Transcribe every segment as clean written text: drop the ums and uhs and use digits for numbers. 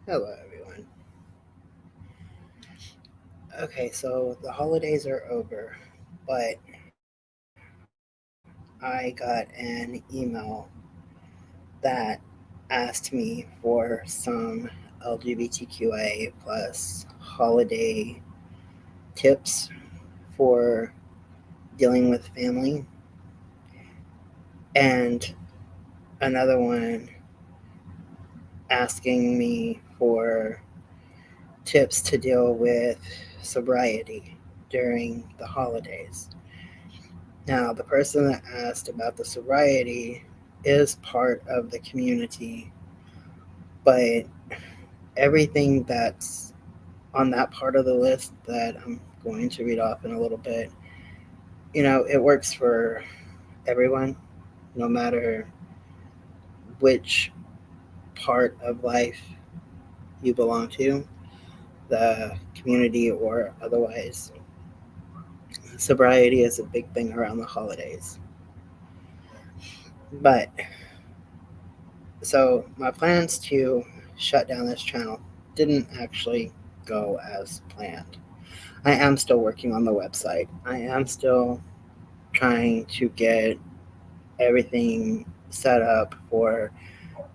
Hello, everyone. Okay, so the holidays are over, but I got an email that asked me for some LGBTQIA plus holiday tips for dealing with family, and another one asking me for tips to deal with sobriety during the holidays. Now, the person that asked about the sobriety is part of the community, but everything that's on that part of the list that I'm going to read off in a little bit, it works for everyone, no matter which part of life you belong to, the community or otherwise. Sobriety is a big thing around the holidays. But so my plans to shut down this channel didn't actually go as planned. I am still working on the website. I am still trying to get everything set up for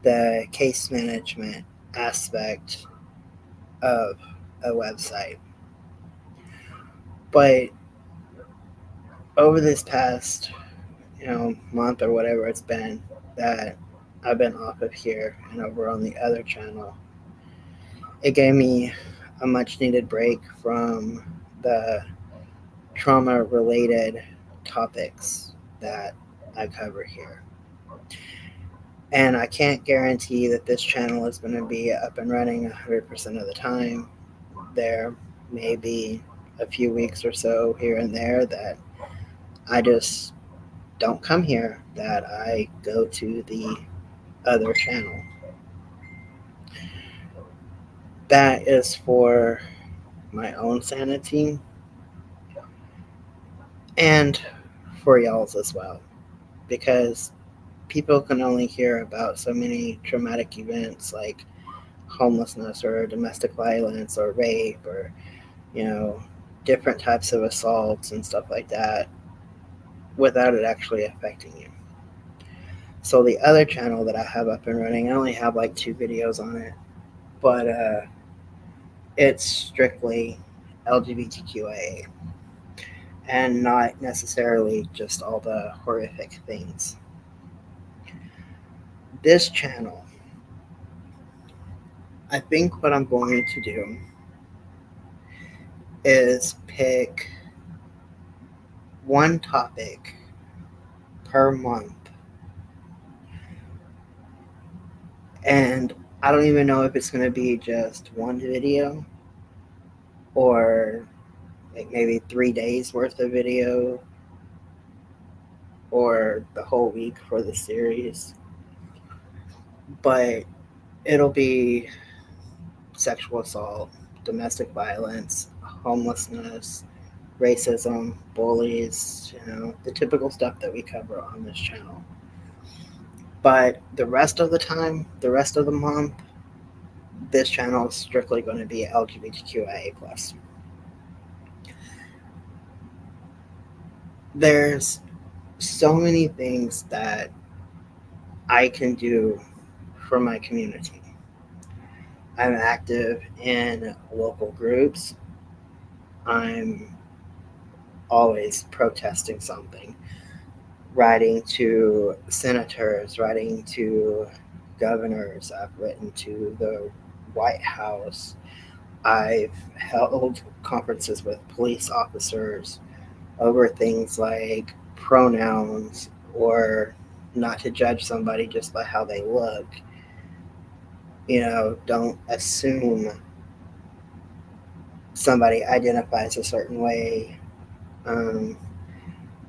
the case management aspect of a website. But over this past, month or whatever it's been that I've been off of here and over on the other channel, it gave me a much needed break from the trauma related topics that I cover here. And I can't guarantee that this channel is going to be up and running 100% of the time. There may be a few weeks or so here and there that I just don't come here, that I go to the other channel. That is for my own sanity and for y'all's as well, because people can only hear about so many traumatic events like homelessness or domestic violence or rape or, you know, different types of assaults and stuff like that without it actually affecting you. So the other channel that I have up and running, I only have like 2 videos on it, but it's strictly LGBTQIA and not necessarily just all the horrific things. This channel, I think what I'm going to do is pick one topic per month. And I don't even know if it's going to be just one video or like maybe 3 days worth of video or the whole week for the series. But it'll be sexual assault, domestic violence, homelessness, racism, bullies, the typical stuff that we cover on this channel. But the rest of the time, the rest of the month, this channel is strictly going to be LGBTQIA plus. There's so many things that I can do for my community. I'm active in local groups. I'm always protesting something, writing to senators, writing to governors. I've written to the White House. I've held conferences with police officers over things like pronouns or not to judge somebody just by how they look. Don't assume somebody identifies a certain way. Um,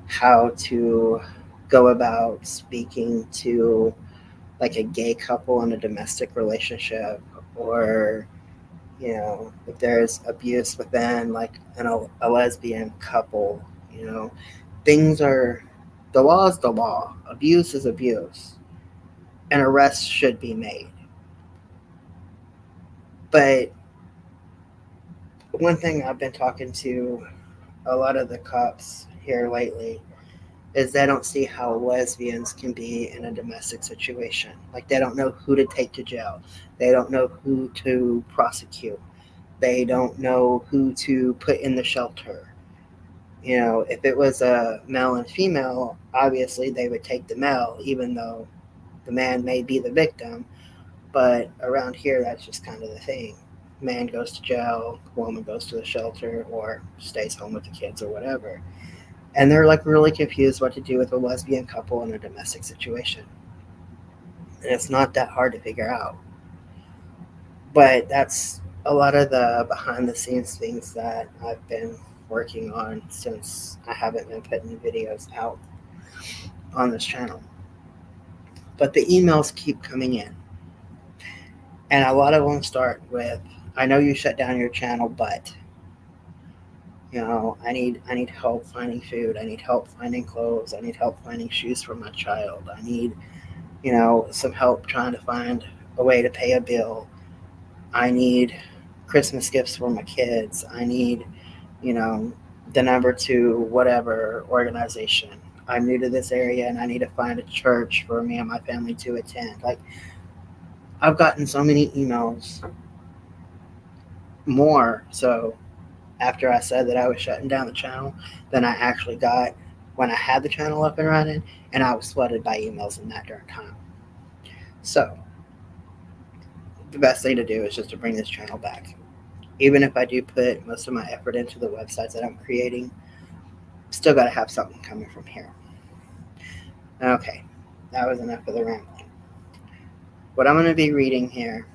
how to go about speaking to like a gay couple in a domestic relationship, or if there's abuse within like a lesbian couple. Things are, the law is the law, abuse is abuse, and arrests should be made. But one thing I've been talking to a lot of the cops here lately is they don't see how lesbians can be in a domestic situation. Like, they don't know who to take to jail, they don't know who to prosecute, they don't know who to put in the shelter. You know, if it was a male and female, obviously they would take the male, even though the man may be the victim. But around here, that's just kind of the thing. Man goes to jail, woman goes to the shelter, or stays home with the kids or whatever. And they're like really confused what to do with a lesbian couple in a domestic situation. And it's not that hard to figure out. But that's a lot of the behind the scenes things that I've been working on since I haven't been putting videos out on this channel. But the emails keep coming in. And a lot of them start with, I know you shut down your channel, but I need help finding food, I need help finding clothes, I need help finding shoes for my child, I need, some help trying to find a way to pay a bill, I need Christmas gifts for my kids, I need, you know, the number to whatever organization. I'm new to this area and I need to find a church for me and my family to attend. Like, I've gotten so many emails, more so after I said that I was shutting down the channel than I actually got when I had the channel up and running, and I was flooded by emails in that during time. So the best thing to do is just to bring this channel back. Even if I do put most of my effort into the websites that I'm creating, still got to have something coming from here. Okay, that was enough of the rambling. What I'm going to be reading here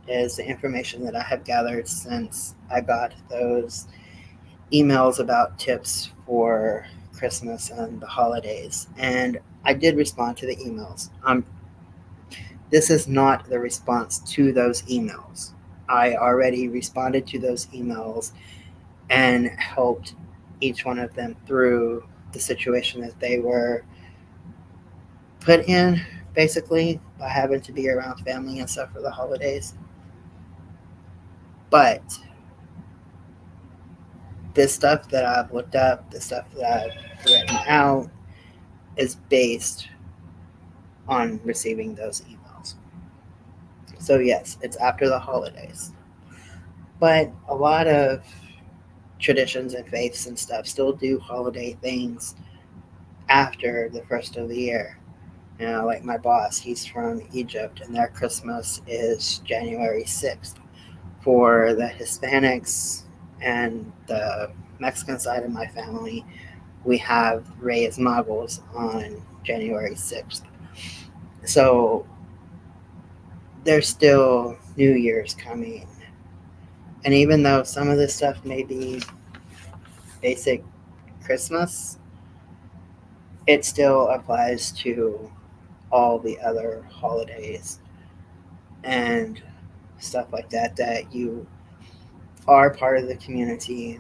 is the information that I have gathered since I got those emails about tips for Christmas and the holidays. And I did respond to the emails. This is not the response to those emails. I already responded to those emails and helped each one of them through the situation that they were put in, basically, by having to be around family and stuff for the holidays. But this stuff that I've looked up, the stuff that I've written out, is based on receiving those emails. So, yes, it's after the holidays. But a lot of traditions and faiths and stuff still do holiday things after the first of the year. Like my boss, he's from Egypt, and their Christmas is January 6th. For the Hispanics and the Mexican side of my family, we have Reyes Magos on January 6th. So there's still New Year's coming. And even though some of this stuff may be basic Christmas, it still applies to all the other holidays and stuff like that, that you are part of the community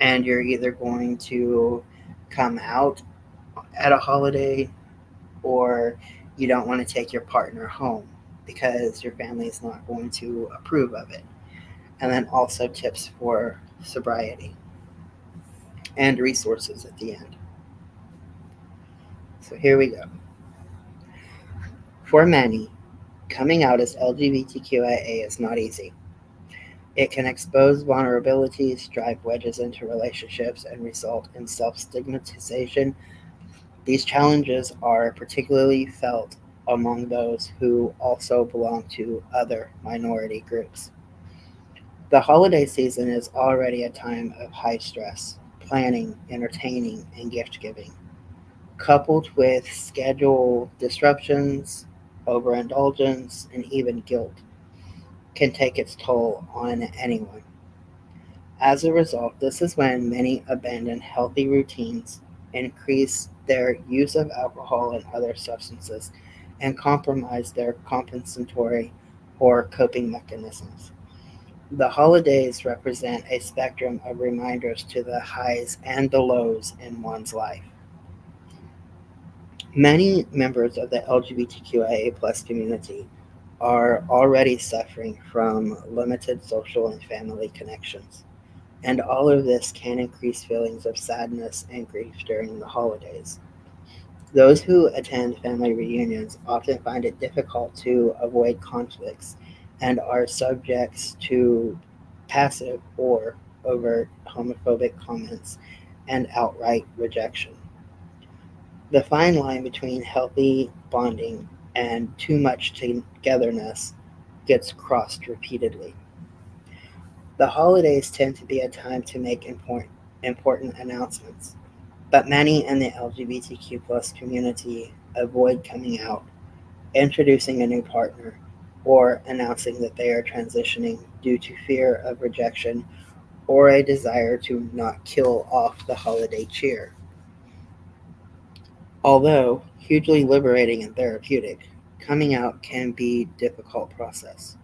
and you're either going to come out at a holiday or you don't want to take your partner home because your family is not going to approve of it. And then also tips for sobriety and resources at the end. So here we go. For many, coming out as LGBTQIA is not easy. It can expose vulnerabilities, drive wedges into relationships, and result in self-stigmatization. These challenges are particularly felt among those who also belong to other minority groups. The holiday season is already a time of high stress, planning, entertaining, and gift giving, coupled with schedule disruptions, overindulgence, and even guilt, can take its toll on anyone. As a result, this is when many abandon healthy routines, increase their use of alcohol and other substances, and compromise their compensatory or coping mechanisms. The holidays represent a spectrum of reminders to the highs and the lows in one's life. Many members of the LGBTQIA plus community are already suffering from limited social and family connections. And all of this can increase feelings of sadness and grief during the holidays. Those who attend family reunions often find it difficult to avoid conflicts and are subject to passive or overt homophobic comments and outright rejection. The fine line between healthy bonding and too much togetherness gets crossed repeatedly. The holidays tend to be a time to make important announcements, but many in the LGBTQ plus community avoid coming out, introducing a new partner, or announcing that they are transitioning due to fear of rejection or a desire to not kill off the holiday cheer. Although hugely liberating and therapeutic, coming out can be a difficult process.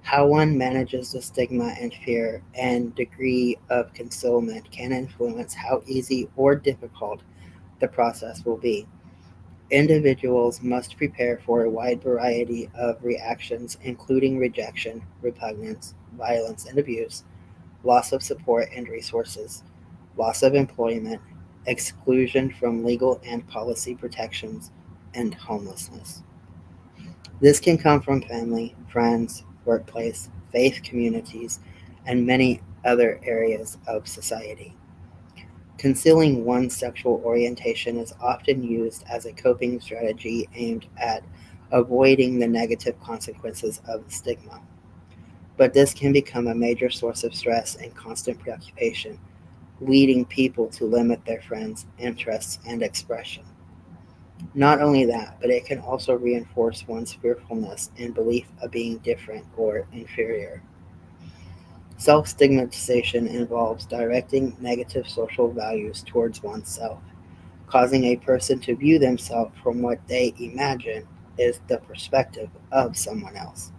How one manages the stigma and fear and degree of concealment can influence how easy or difficult the process will be. Individuals must prepare for a wide variety of reactions, including rejection, repugnance, violence and abuse, loss of support and resources, loss of employment, exclusion from legal and policy protections, and homelessness. This can come from family, friends, workplace, faith communities, and many other areas of society. Concealing one's sexual orientation is often used as a coping strategy aimed at avoiding the negative consequences of the stigma. But this can become a major source of stress and constant preoccupation, leading people to limit their friends' interests and expression. Not only that, but it can also reinforce one's fearfulness and belief of being different or inferior. Self stigmatization involves directing negative social values towards oneself, causing a person to view themselves from what they imagine is the perspective of someone else.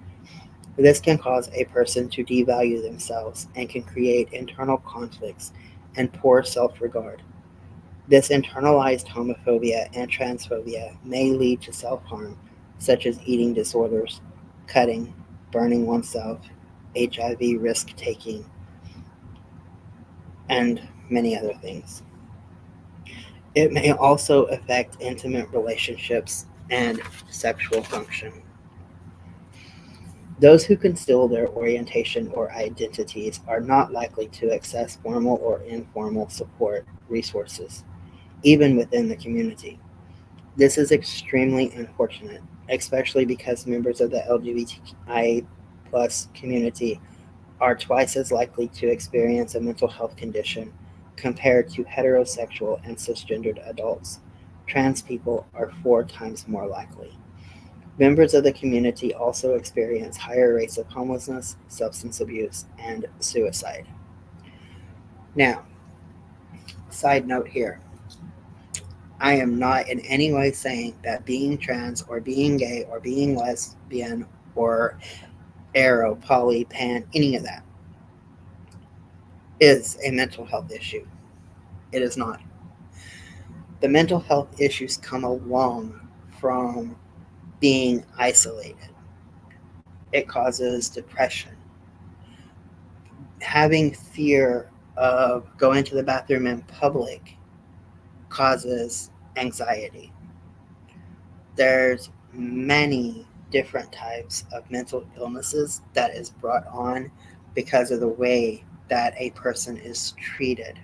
This can cause a person to devalue themselves and can create internal conflicts and poor self regard. This internalized homophobia and transphobia may lead to self harm, such as eating disorders, cutting, burning oneself, HIV risk taking, and many other things. It may also affect intimate relationships and sexual function. Those who conceal their orientation or identities are not likely to access formal or informal support resources, even within the community. This is extremely unfortunate, especially because members of the LGBTQIA plus community are twice as likely to experience a mental health condition compared to heterosexual and cisgendered adults. Trans people are 4 times more likely. Members of the community also experience higher rates of homelessness, substance abuse, and suicide. Now, side note here, I am not in any way saying that being trans or being gay or being lesbian or aro, poly, pan, any of that is a mental health issue. It is not. The mental health issues come along from being isolated. It causes depression. Having fear of going to the bathroom in public causes anxiety. There's many different types of mental illnesses that is brought on because of the way that a person is treated,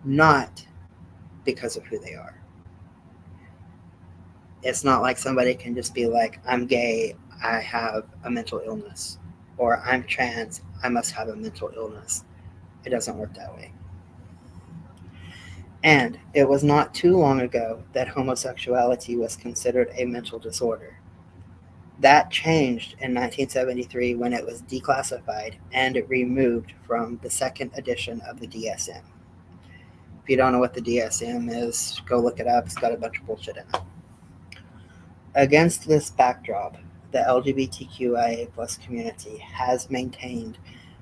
not because of who they are. It's not like somebody can just be like, I'm gay, I have a mental illness, or I'm trans, I must have a mental illness. It doesn't work that way. And it was not too long ago that homosexuality was considered a mental disorder. That changed in 1973 when it was declassified and removed from the second edition of the DSM. If you don't know what the DSM is, go look it up. It's got a bunch of bullshit in it. Against this backdrop, the LGBTQIA plus community has maintained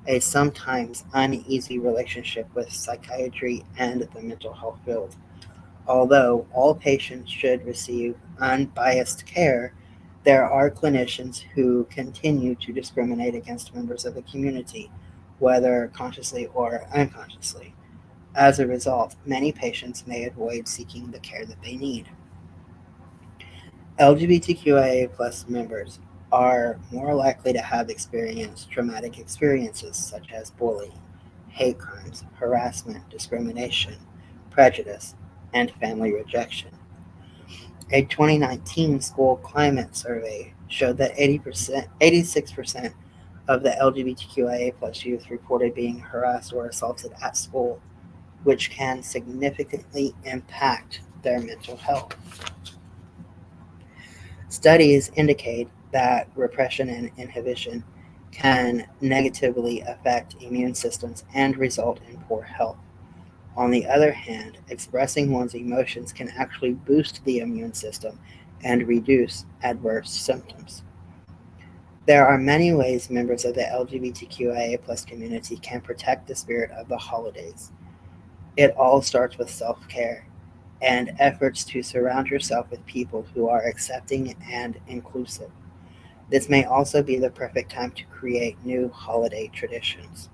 a sometimes uneasy relationship with psychiatry and the mental health field. Although all patients should receive unbiased care, There are clinicians who continue to discriminate against members of the community, whether consciously or unconsciously. As a result, many patients may avoid seeking the care that they need. LGBTQIA plus members are more likely to have experienced traumatic experiences such as bullying, hate crimes, harassment, discrimination, prejudice, and family rejection. A 2019 school climate survey showed that 86% of the LGBTQIA plus youth reported being harassed or assaulted at school, which can significantly impact their mental health. Studies indicate that repression and inhibition can negatively affect immune systems and result in poor health. On the other hand, expressing one's emotions can actually boost the immune system and reduce adverse symptoms. There are many ways members of the LGBTQIA plus community can protect the spirit of the holidays. It all starts with self care and efforts to surround yourself with people who are accepting and inclusive. This may also be the perfect time to create new holiday traditions.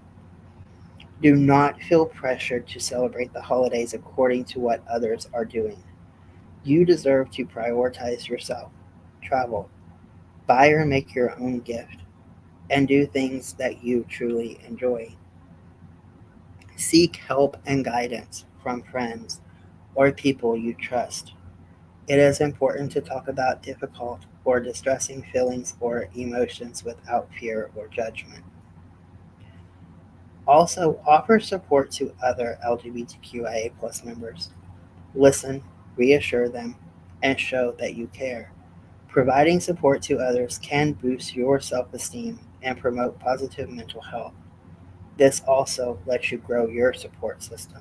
Do not feel pressured to celebrate the holidays according to what others are doing. You deserve to prioritize yourself, travel, buy or make your own gift, and do things that you truly enjoy. Seek help and guidance from friends or people you trust. It is important to talk about difficult or distressing feelings or emotions without fear or judgment. Also, offer support to other LGBTQIA plus members. Listen, reassure them, and show that you care. Providing support to others can boost your self esteem and promote positive mental health. This also lets you grow your support system.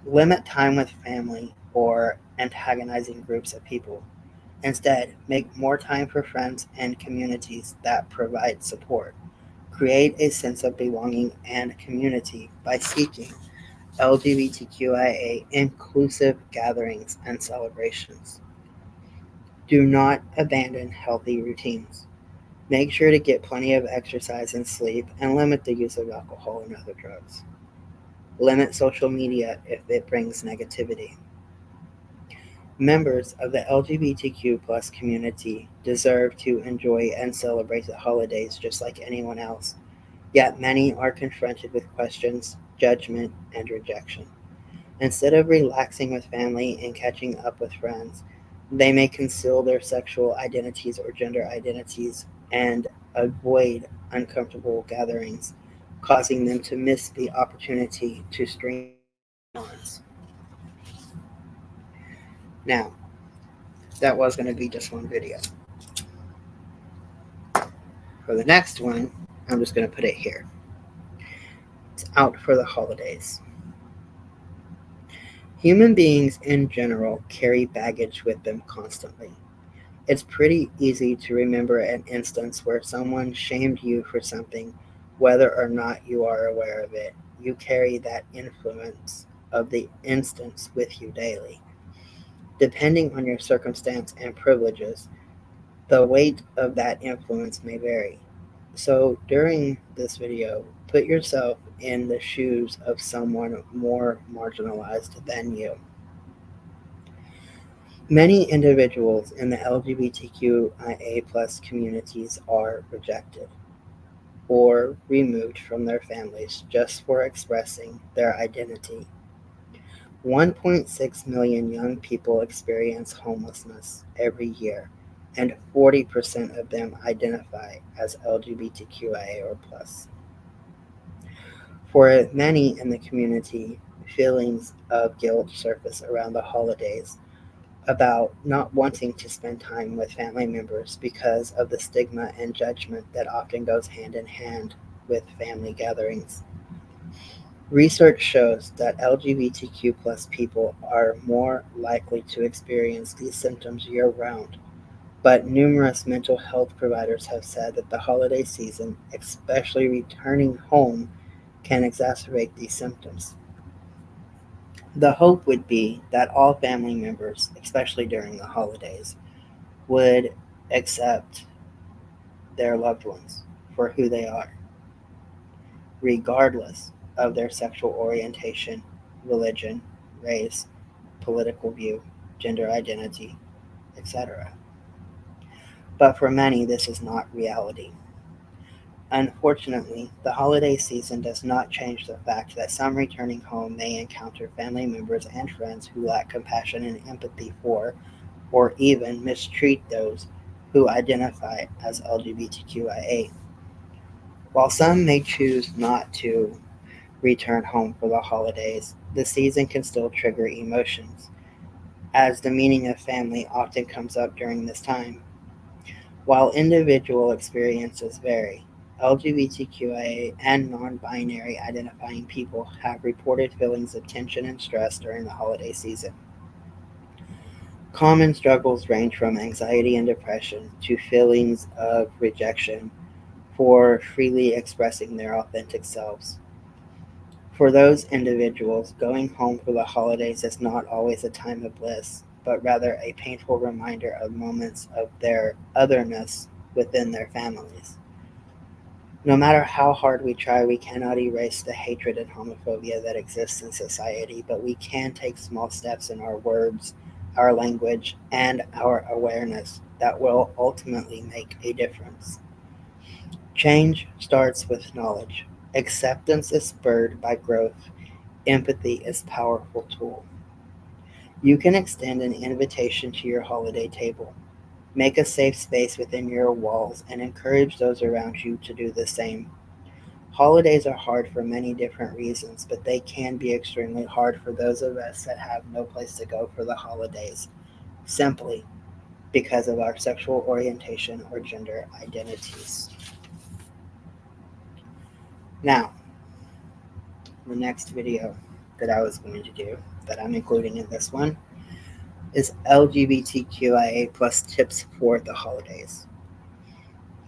Limit time with family or antagonizing groups of people. Instead, make more time for friends and communities that provide support. Create a sense of belonging and community by seeking LGBTQIA inclusive gatherings and celebrations. Do not abandon healthy routines. Make sure to get plenty of exercise and sleep and limit the use of alcohol and other drugs. Limit social media if it brings negativity. Members of the LGBTQ plus community deserve to enjoy and celebrate the holidays just like anyone else, yet many are confronted with questions, judgment, and rejection. Instead of relaxing with family and catching up with friends, they may conceal their sexual identities or gender identities and avoid uncomfortable gatherings, causing them to miss the opportunity to strengthen bonds. Now, that was going to be just one video. For the next one, I'm just going to put it here. It's out for the holidays. Human beings in general carry baggage with them constantly. It's pretty easy to remember an instance where someone shamed you for something, whether or not you are aware of it. You carry that influence of the instance with you daily. Depending on your circumstance and privileges, the weight of that influence may vary. So during this video, put yourself in the shoes of someone more marginalized than you. Many individuals in the LGBTQIA plus communities are rejected or removed from their families just for expressing their identity. 1.6 million young people experience homelessness every year, and 40% of them identify as LGBTQIA or plus. For many in the community, feelings of guilt surface around the holidays about not wanting to spend time with family members because of the stigma and judgment that often goes hand in hand with family gatherings. Research shows that LGBTQ plus people are more likely to experience these symptoms year round, but numerous mental health providers have said that the holiday season, especially returning home, can exacerbate these symptoms. The hope would be that all family members, especially during the holidays, would accept their loved ones for who they are, regardless of their sexual orientation, religion, race, political view, gender identity, etc. But for many, this is not reality. Unfortunately, the holiday season does not change the fact that some returning home may encounter family members and friends who lack compassion and empathy for, or even mistreat those who identify as LGBTQIA. While some may choose not to return home for the holidays, the season can still trigger emotions, as the meaning of family often comes up during this time. While individual experiences vary, LGBTQIA and non binary identifying people have reported feelings of tension and stress during the holiday season. Common struggles range from anxiety and depression to feelings of rejection for freely expressing their authentic selves. For those individuals, going home for the holidays is not always a time of bliss, but rather a painful reminder of moments of their otherness within their families. No matter how hard we try, we cannot erase the hatred and homophobia that exists in society, but we can take small steps in our words, our language, and our awareness that will ultimately make a difference. Change starts with knowledge. Acceptance is spurred by growth. Empathy is a powerful tool. You can extend an invitation to your holiday table. Make a safe space within your walls and encourage those around you to do the same. Holidays are hard for many different reasons, but they can be extremely hard for those of us that have no place to go for the holidays, simply because of our sexual orientation or gender identities. Now, the next video that I was going to do, that I'm including in this one, is LGBTQIA plus tips for the holidays.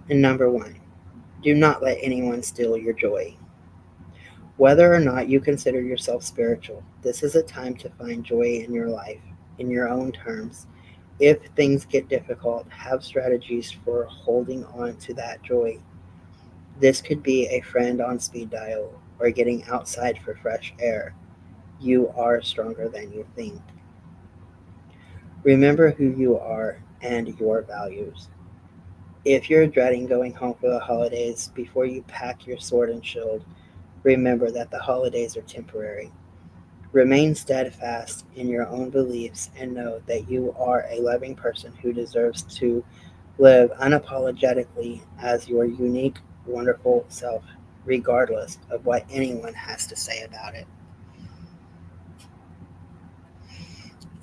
And number one, do not let anyone steal your joy. Whether or not you consider yourself spiritual, this is a time to find joy in your life, in your own terms. If things get difficult, have strategies for holding on to that joy. This could be a friend on speed dial or getting outside for fresh air. You are stronger than you think. Remember who you are and your values. If you're dreading going home for the holidays, before you pack your sword and shield, remember that the holidays are temporary. Remain steadfast in your own beliefs and know that you are a loving person who deserves to live unapologetically as your unique, wonderful self, regardless of what anyone has to say about it.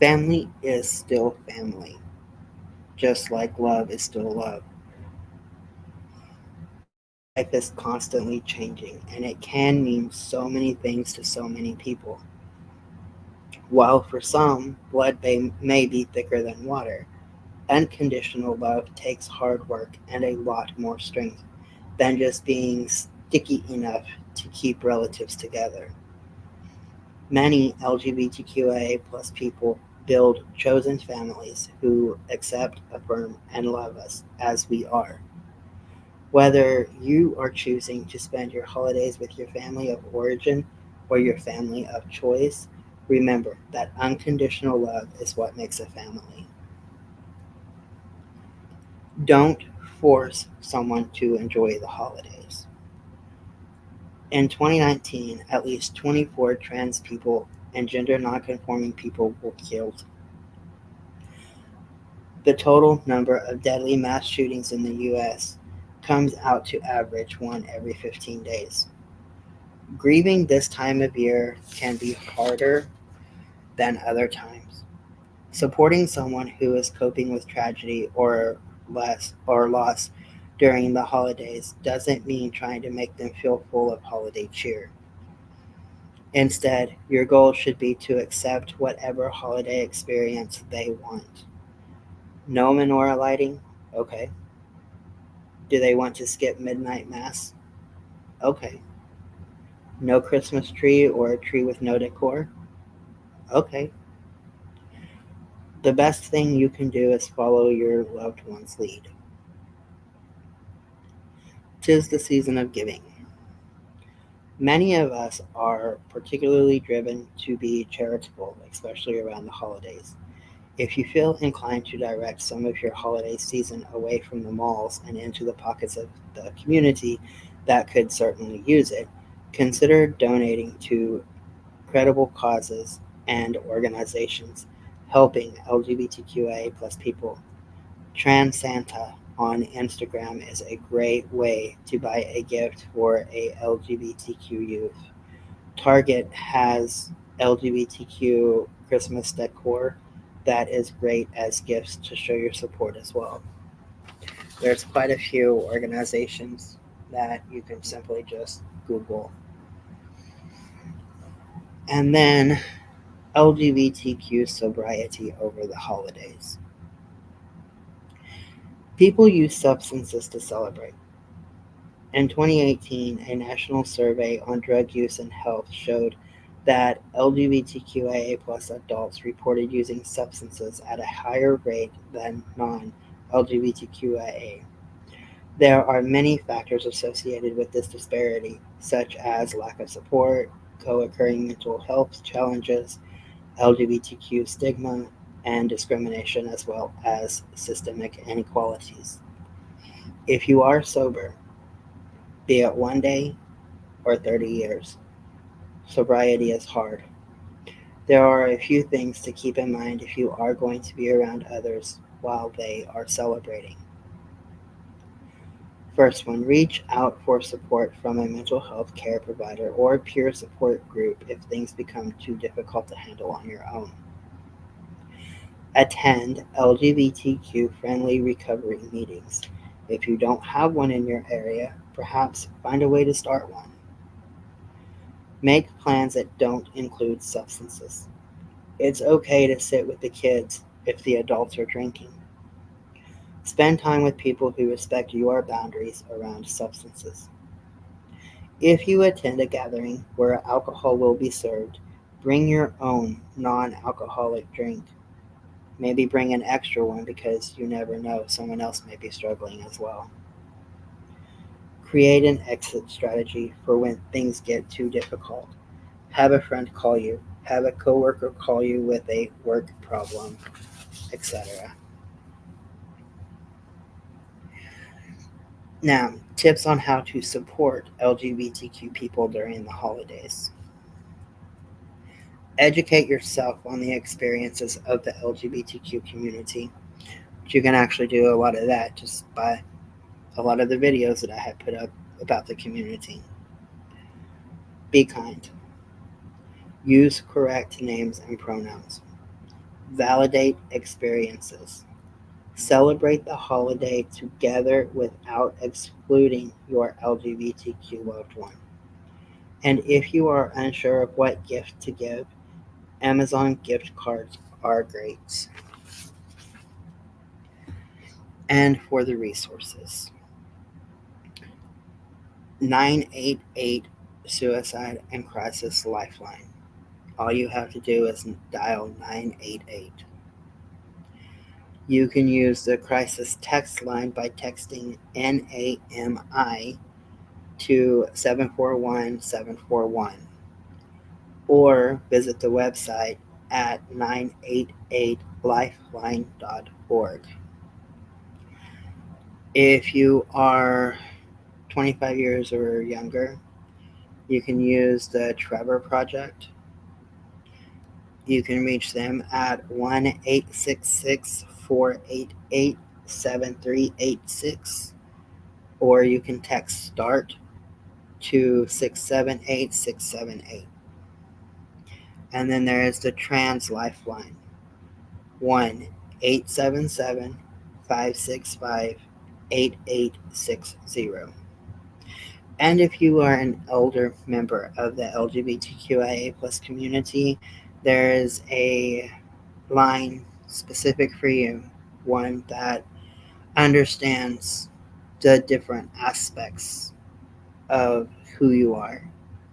Family is still family, just like love is still love. Life is constantly changing, and it can mean so many things to so many people. While for some, blood may be thicker than water, unconditional love takes hard work and a lot more strength than just being sticky enough to keep relatives together. Many LGBTQIA plus people build chosen families who accept, affirm, and love us as we are. Whether you are choosing to spend your holidays with your family of origin or your family of choice, remember that unconditional love is what makes a family. Don't force someone to enjoy the holidays. In 2019, at least 24 trans people and gender nonconforming people were killed. The total number of deadly mass shootings in the US comes out to average one every 15 days. Grieving this time of year can be harder than other times. Supporting someone who is coping with tragedy or loss during the holidays doesn't mean trying to make them feel full of holiday cheer. Instead, your goal should be to accept whatever holiday experience they want. No menorah lighting? Okay. Do they want to skip midnight mass? Okay. No Christmas tree or a tree with no decor? Okay. The best thing you can do is follow your loved one's lead. 'Tis the season of giving. Many of us are particularly driven to be charitable, especially around the holidays. If you feel inclined to direct some of your holiday season away from the malls and into the pockets of the community that could certainly use it, consider donating to credible causes and organizations helping LGBTQIA plus people. Trans Santa on Instagram is a great way to buy a gift for a LGBTQ youth. Target has LGBTQ Christmas decor that is great as gifts to show your support as well. There's quite a few organizations that you can simply just Google. And then LGBTQ sobriety over the holidays. People use substances to celebrate. In 2018, a national survey on drug use and health showed that LGBTQIA plus adults reported using substances at a higher rate than non-LGBTQIA. There are many factors associated with this disparity, such as lack of support, co-occurring mental health challenges, LGBTQ stigma, and discrimination, as well as systemic inequalities. If you are sober, be it one day or 30 years, sobriety is hard. There are a few things to keep in mind if you are going to be around others while they are celebrating. First one, reach out for support from a mental health care provider or peer support group if things become too difficult to handle on your own. Attend LGBTQ friendly recovery meetings. If you don't have one in your area, perhaps find a way to start one. Make plans that don't include substances. It's okay to sit with the kids if the adults are drinking. Spend time with people who respect your boundaries around substances. If you attend a gathering where alcohol will be served, bring your own non alcoholic drink. Maybe bring an extra one because you never know, someone else may be struggling as well. Create an exit strategy for when things get too difficult. Have a friend call you, have a coworker call you with a work problem, etc. Now, tips on how to support LGBTQ people during the holidays. Educate yourself on the experiences of the LGBTQ community. You can actually do a lot of that just by a lot of the videos that I have put up about the community. Be kind. Use correct names and pronouns. Validate experiences. Celebrate the holiday together without excluding your LGBTQ loved one. And if you are unsure of what gift to give, Amazon gift cards are great. And for the resources, 988 Suicide and Crisis Lifeline. All you have to do is dial 988. You can use the crisis text line by texting NAMI to 741-741 or visit the website at 988lifeline.org. If you are 25 years or younger, you can use the Trevor Project. You can reach them at 1-866-488-7386, or you can text START to 678-678. And then there is the Trans Lifeline, 1-877-565-8860. And if you are an older member of the LGBTQIA plus community, there is a line specific for you, one that understands the different aspects of who you are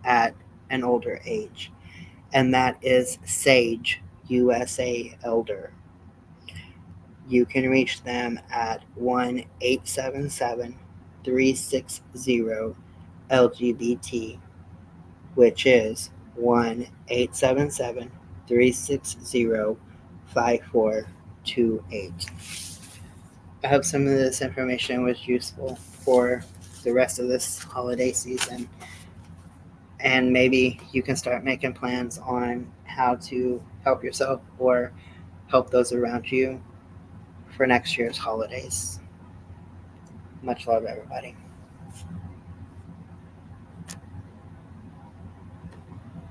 at an older age. And that is SAGE USA Elder. You can reach them at 1-877-360 LGBT, which is 1-877-360-5428. I hope some of this information was useful for the rest of this holiday season, and maybe you can start making plans on how to help yourself or help those around you for next year's holidays. Much love, everybody.